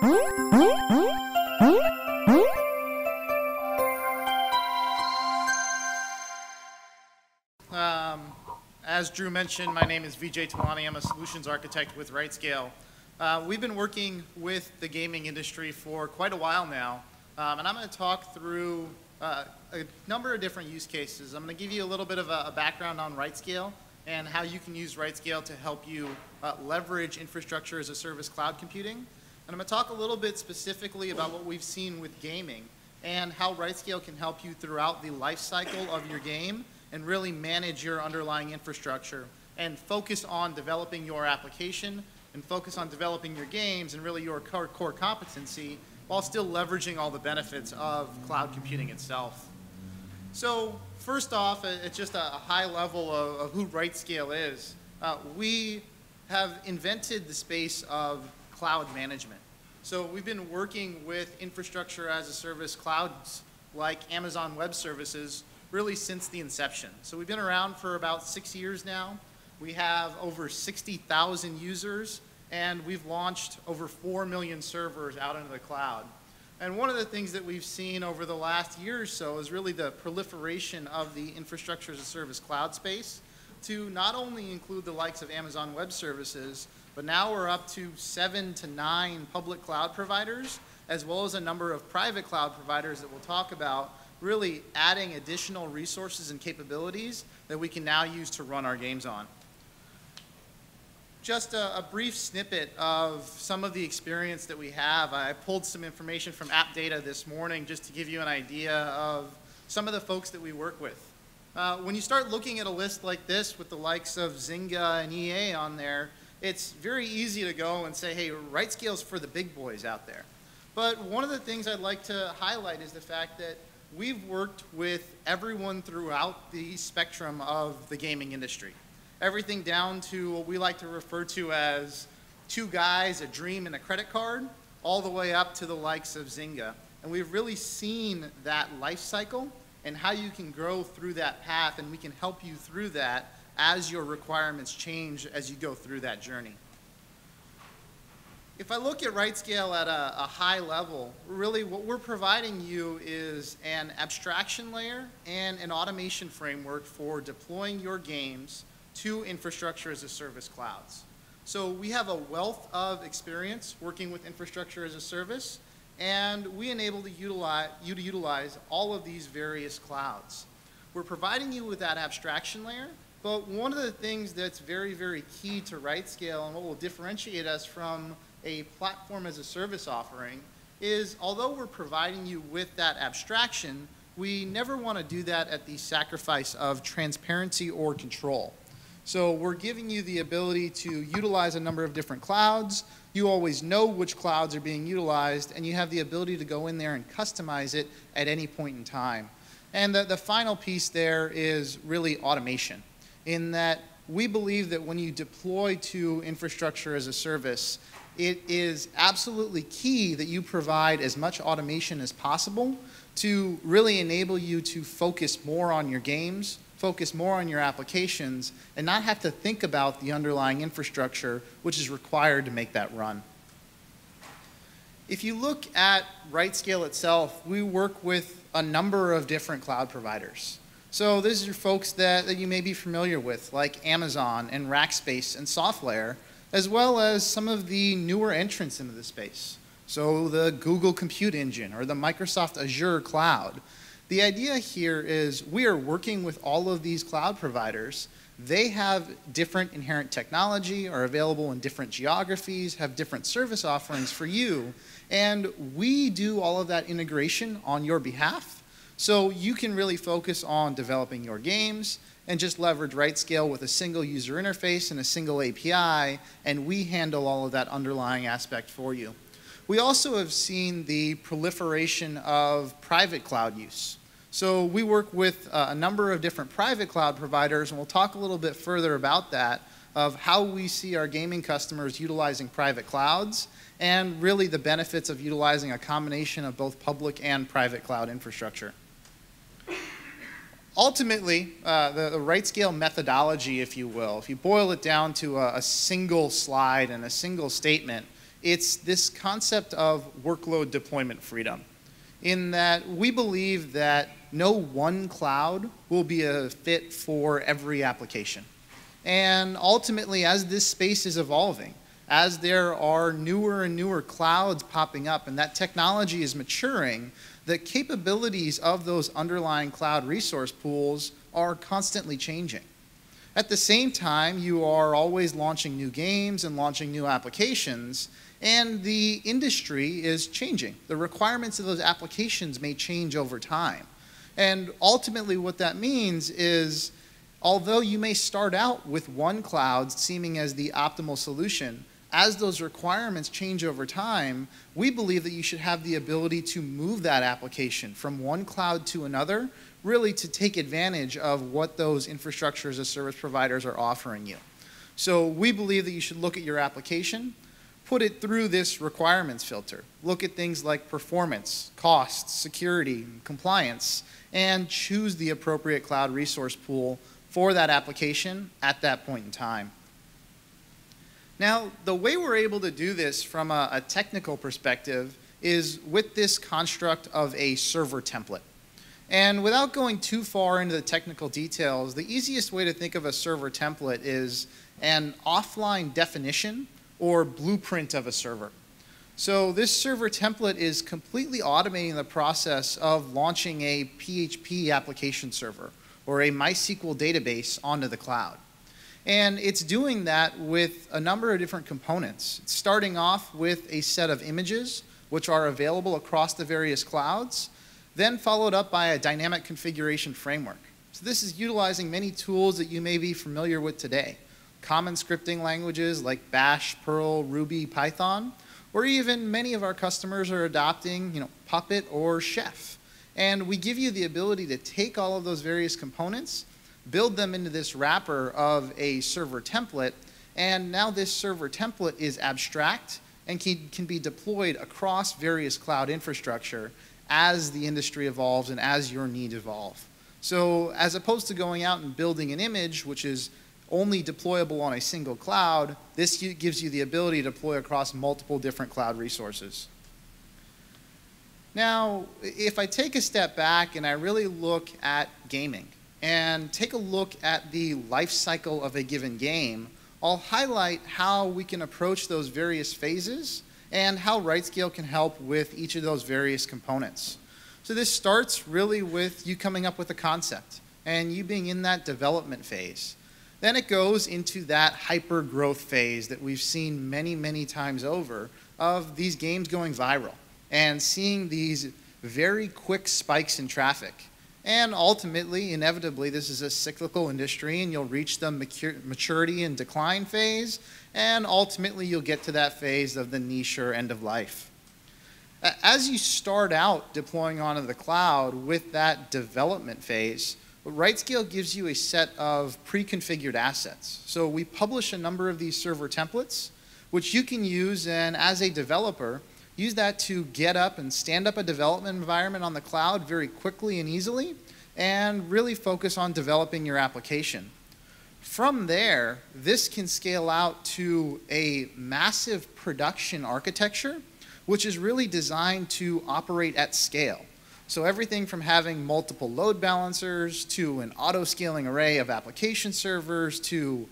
As Drew mentioned, my name is Vijay TOLANI. I'm a solutions architect with RightScale. We've been working with the gaming industry for quite a while now, and I'm going to talk through a number of different use cases. I'm going to give you a little bit of a background on RightScale and how you can use RightScale to help you leverage infrastructure as a service cloud computing. And I'm going to talk a little bit specifically about what we've seen with gaming and how RightScale can help you throughout the life cycle of your game and really manage your underlying infrastructure and focus on developing your application and focus on developing your games and really your core competency while still leveraging all the benefits of cloud computing itself. So first off, it's just a high level of who RightScale is. We have invented the space of cloud management. So we've been working with infrastructure as a service clouds like Amazon Web Services really since the inception. So we've been around for about 6 years now. We have over 60,000 users, and we've launched over 4 million servers out into the cloud. And one of the things that we've seen over the last year or so is really the proliferation of the infrastructure as a service cloud space to not only include the likes of Amazon Web Services, but now we're up to 7 to 9 public cloud providers, as well as a number of private cloud providers that we'll talk about, really adding additional resources and capabilities that we can now use to run our games on. Just a brief snippet of some of the experience that we have. I pulled some information from App Data this morning just to give you an idea of some of the folks that we work with. When you start looking at a list like this with the likes of Zynga and EA on there, it's very easy to go and say, hey, RightScale's for the big boys out there. But one of the things I'd like to highlight is the fact that we've worked with everyone throughout the spectrum of the gaming industry. Everything down to what we like to refer to as 2 guys, a dream, and a credit card, all the way up to the likes of Zynga. And we've really seen that life cycle and how you can grow through that path, and we can help you through that as your requirements change as you go through that journey. If I look at RightScale at a high level, really what we're providing you is an abstraction layer and an automation framework for deploying your games to infrastructure as a service clouds. So we have a wealth of experience working with infrastructure as a service, and we enable you to utilize all of these various clouds. We're providing you with that abstraction layer, but one of the things that's very, very key to RightScale and what will differentiate us from a platform as a service offering is, although we're providing you with that abstraction, we never want to do that at the sacrifice of transparency or control. So we're giving you the ability to utilize a number of different clouds. You always know which clouds are being utilized, and you have the ability to go in there and customize it at any point in time. And the final piece there is really automation, in that we believe that when you deploy to infrastructure as a service, it is absolutely key that you provide as much automation as possible to really enable you to focus more on your games, focus more on your applications, and not have to think about the underlying infrastructure which is required to make that run. If you look at RightScale itself, we work with a number of different cloud providers. So these are folks that you may be familiar with, like Amazon and Rackspace and SoftLayer, as well as some of the newer entrants into the space. So the Google Compute Engine or the Microsoft Azure Cloud. The idea here is we are working with all of these cloud providers. They have different inherent technology, are available in different geographies, have different service offerings for you, and we do all of that integration on your behalf. So you can really focus on developing your games and just leverage RightScale with a single user interface and a single API, and we handle all of that underlying aspect for you. We also have seen the proliferation of private cloud use. So we work with a number of different private cloud providers, and we'll talk a little bit further about that, of how we see our gaming customers utilizing private clouds and really the benefits of utilizing a combination of both public and private cloud infrastructure. Ultimately, the RightScale methodology, if you will, if you boil it down to a single slide and a single statement, it's this concept of workload deployment freedom, in that we believe that no one cloud will be a fit for every application. And ultimately, as this space is evolving, as there are newer and newer clouds popping up and that technology is maturing, the capabilities of those underlying cloud resource pools are constantly changing. At the same time, you are always launching new games and launching new applications, and the industry is changing. The requirements of those applications may change over time. And ultimately what that means is, although you may start out with one cloud seeming as the optimal solution, as those requirements change over time, we believe that you should have the ability to move that application from one cloud to another, really to take advantage of what those infrastructure as a service providers are offering you. So we believe that you should look at your application, put it through this requirements filter, look at things like performance, costs, security, compliance, and choose the appropriate cloud resource pool for that application at that point in time. Now, the way we're able to do this from a technical perspective is with this construct of a server template. And without going too far into the technical details, the easiest way to think of a server template is an offline definition or blueprint of a server. So this server template is completely automating the process of launching a PHP application server or a MySQL database onto the cloud. And it's doing that with a number of different components. It's starting off with a set of images, which are available across the various clouds, then followed up by a dynamic configuration framework. So this is utilizing many tools that you may be familiar with today. Common scripting languages like Bash, Perl, Ruby, Python, or even many of our customers are adopting Puppet or Chef. And we give you the ability to take all of those various components, build them into this wrapper of a server template, and now this server template is abstract and can be deployed across various cloud infrastructure as the industry evolves and as your needs evolve. So as opposed to going out and building an image, which is only deployable on a single cloud, this gives you the ability to deploy across multiple different cloud resources. Now, if I take a step back and I really look at gaming, and take a look at the life cycle of a given game, I'll highlight how we can approach those various phases and how RightScale can help with each of those various components. So this starts really with you coming up with a concept and you being in that development phase. Then it goes into that hyper growth phase that we've seen many, many times over of these games going viral and seeing these very quick spikes in traffic. And ultimately, inevitably, this is a cyclical industry and you'll reach the maturity and decline phase, and ultimately you'll get to that phase of the niche or end of life. As you start out deploying onto the cloud with that development phase, RightScale gives you a set of pre-configured assets. So we publish a number of these server templates, which you can use, and as a developer, use that to get up and stand up a development environment on the cloud very quickly and easily, and really focus on developing your application. From there, this can scale out to a massive production architecture, which is really designed to operate at scale. So everything from having multiple load balancers to an auto-scaling array of application servers to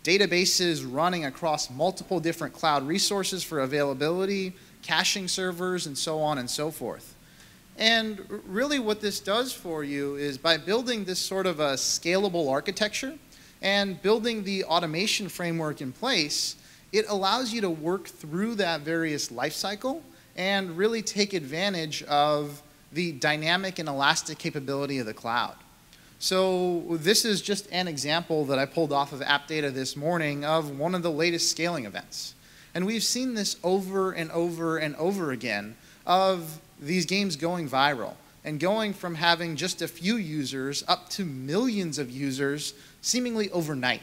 databases running across multiple different cloud resources for availability, caching servers, and so on and so forth. And really what this does for you is by building this sort of a scalable architecture and building the automation framework in place, it allows you to work through that various life cycle and really take advantage of the dynamic and elastic capability of the cloud. So this is just an example that I pulled off of App Data this morning of one of the latest scaling events. And we've seen this over and over and over again of these games going viral and going from having just a few users up to millions of users seemingly overnight.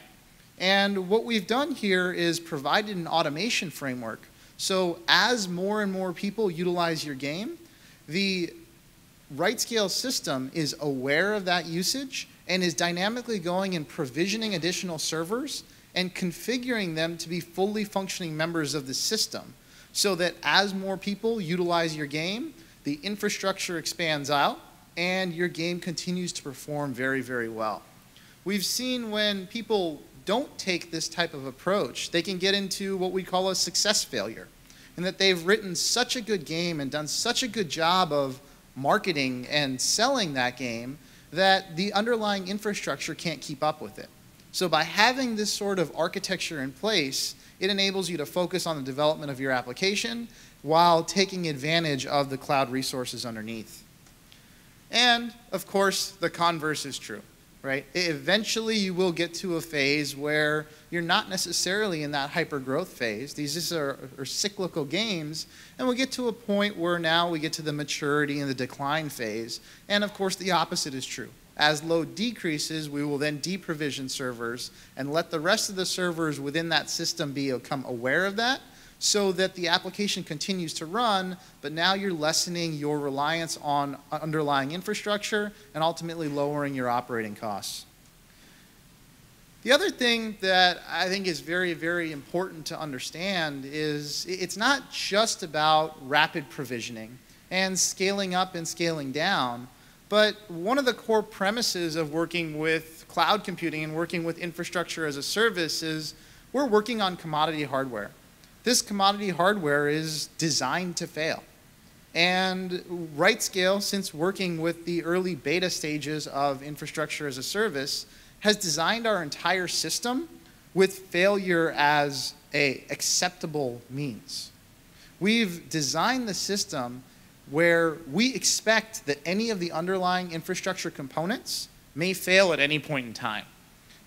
And what we've done here is provided an automation framework. So as more and more people utilize your game, the RightScale system is aware of that usage and is dynamically going and provisioning additional servers and configuring them to be fully functioning members of the system so that as more people utilize your game, the infrastructure expands out and your game continues to perform very, very well. We've seen when people don't take this type of approach, they can get into what we call a success failure, and that they've written such a good game and done such a good job of marketing and selling that game that the underlying infrastructure can't keep up with it. So by having this sort of architecture in place, it enables you to focus on the development of your application while taking advantage of the cloud resources underneath. And of course, the converse is true, right? Eventually you will get to a phase where you're not necessarily in that hyper-growth phase. These are cyclical games, and we'll get to a point where now we get to the maturity and the decline phase. And of course, the opposite is true. As load decreases, we will then deprovision servers and let the rest of the servers within that system become aware of that so that the application continues to run, but now you're lessening your reliance on underlying infrastructure and ultimately lowering your operating costs. The other thing that I think is very, very important to understand is it's not just about rapid provisioning and scaling up and scaling down. But one of the core premises of working with cloud computing and working with infrastructure as a service is we're working on commodity hardware. This commodity hardware is designed to fail. And RightScale, since working with the early beta stages of infrastructure as a service, has designed our entire system with failure as an acceptable means. We've designed the system where we expect that any of the underlying infrastructure components may fail at any point in time.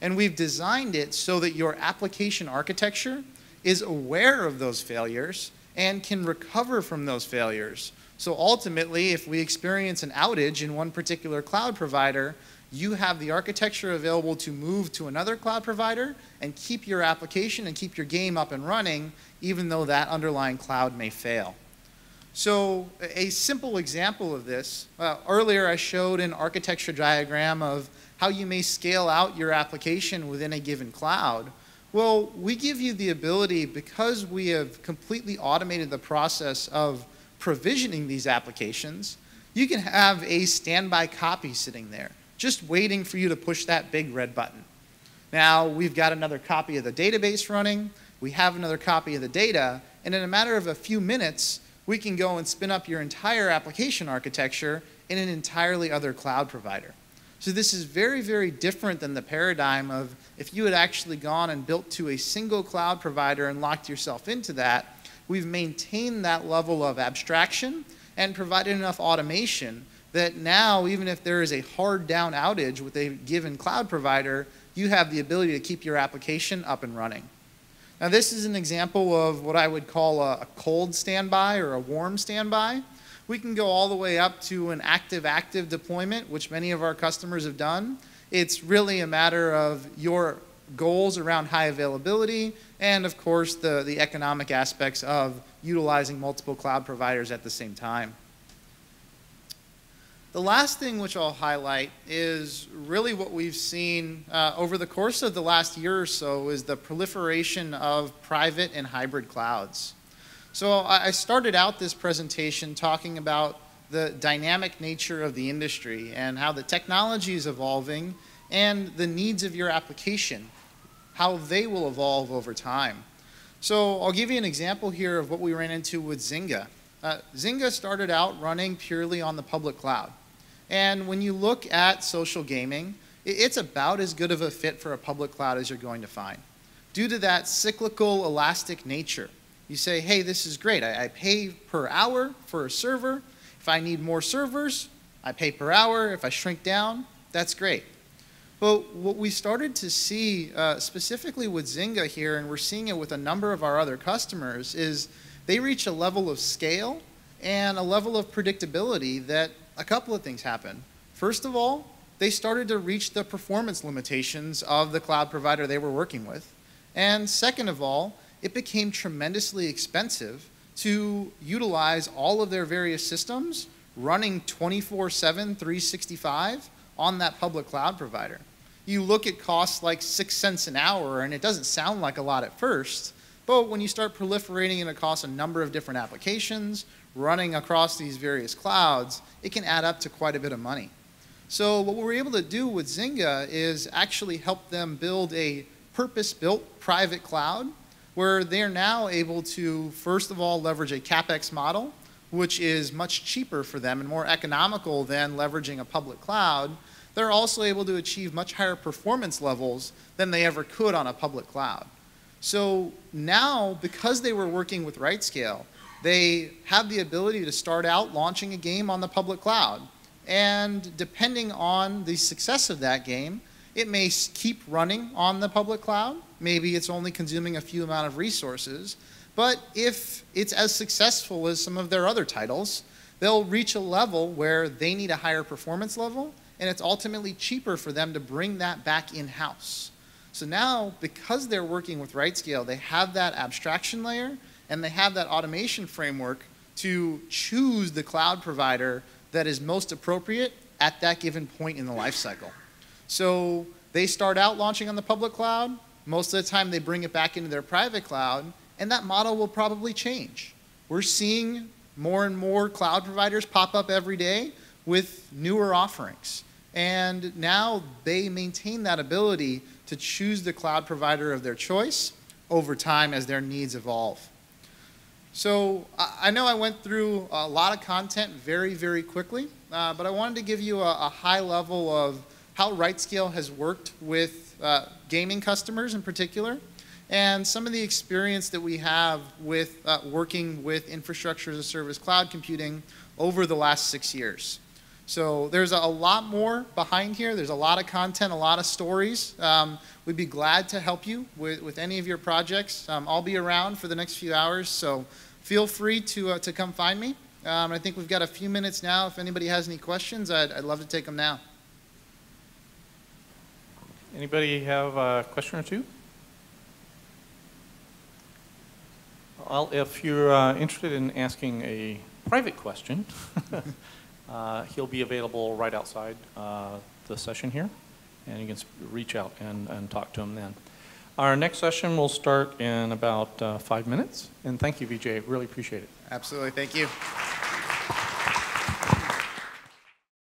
And we've designed it so that your application architecture is aware of those failures and can recover from those failures. So ultimately, if we experience an outage in one particular cloud provider, you have the architecture available to move to another cloud provider and keep your application and keep your game up and running, even though that underlying cloud may fail. So a simple example of this, earlier I showed an architecture diagram of how you may scale out your application within a given cloud. Well, we give you the ability, because we have completely automated the process of provisioning these applications, you can have a standby copy sitting there, just waiting for you to push that big red button. Now, we've got another copy of the database running, we have another copy of the data, and in a matter of a few minutes, we can go and spin up your entire application architecture in an entirely other cloud provider. So this is very, very different than the paradigm of if you had actually gone and built to a single cloud provider and locked yourself into that. We've maintained that level of abstraction and provided enough automation that now, even if there is a hard down outage with a given cloud provider, you have the ability to keep your application up and running. Now, this is an example of what I would call a cold standby or a warm standby. We can go all the way up to an active-active deployment, which many of our customers have done. It's really a matter of your goals around high availability and, of course, the economic aspects of utilizing multiple cloud providers at the same time. The last thing which I'll highlight is really what we've seen over the course of the last year or so is the proliferation of private and hybrid clouds. So I started out this presentation talking about the dynamic nature of the industry and how the technology is evolving and the needs of your application, how they will evolve over time. So I'll give you an example here of what we ran into with Zynga. Zynga started out running purely on the public cloud. And when you look at social gaming, it's about as good of a fit for a public cloud as you're going to find. Due to that cyclical, elastic nature, you say, hey, this is great. I pay per hour for a server. If I need more servers, I pay per hour. If I shrink down, that's great. But what we started to see specifically with Zynga here, and we're seeing it with a number of our other customers, is they reach a level of scale and a level of predictability that a couple of things happen. First of all, they started to reach the performance limitations of the cloud provider they were working with. And second of all, it became tremendously expensive to utilize all of their various systems running 24/7, 365 on that public cloud provider. You look at costs like 6 cents an hour, and it doesn't sound like a lot at first, But when you start proliferating it across a number of different applications, running across these various clouds, it can add up to quite a bit of money. So what we were able to do with Zynga is actually help them build a purpose-built private cloud where they're now able to, first of all, leverage a CapEx model, which is much cheaper for them and more economical than leveraging a public cloud. They're also able to achieve much higher performance levels than they ever could on a public cloud. So now, because they were working with RightScale, they have the ability to start out launching a game on the public cloud. And depending on the success of that game, it may keep running on the public cloud. Maybe it's only consuming a few amount of resources. But if it's as successful as some of their other titles, they'll reach a level where they need a higher performance level, and it's ultimately cheaper for them to bring that back in-house. So now, because they're working with RightScale, they have that abstraction layer, and they have that automation framework to choose the cloud provider that is most appropriate at that given point in the life cycle. So they start out launching on the public cloud. Most of the time, they bring it back into their private cloud, and that model will probably change. We're seeing more and more cloud providers pop up every day with newer offerings. And now they maintain that ability to choose the cloud provider of their choice over time as their needs evolve. So I know I went through a lot of content very, very quickly, but I wanted to give you a high level of how RightScale has worked with gaming customers in particular, and some of the experience that we have with working with infrastructure as a service cloud computing over the last 6 years. So there's a lot more behind here. There's a lot of content, a lot of stories. We'd be glad to help you with any of your projects. I'll be around for the next few hours, so feel free to come find me. I think we've got a few minutes now. If anybody has any questions, I'd love to take them now. Anybody have a question or two? Well, if you're interested in asking a private question, he'll be available right outside the session here, and you can reach out and talk to him then. Our next session will start in about 5 minutes, and thank you, Vijay. Really appreciate it. Absolutely. Thank you.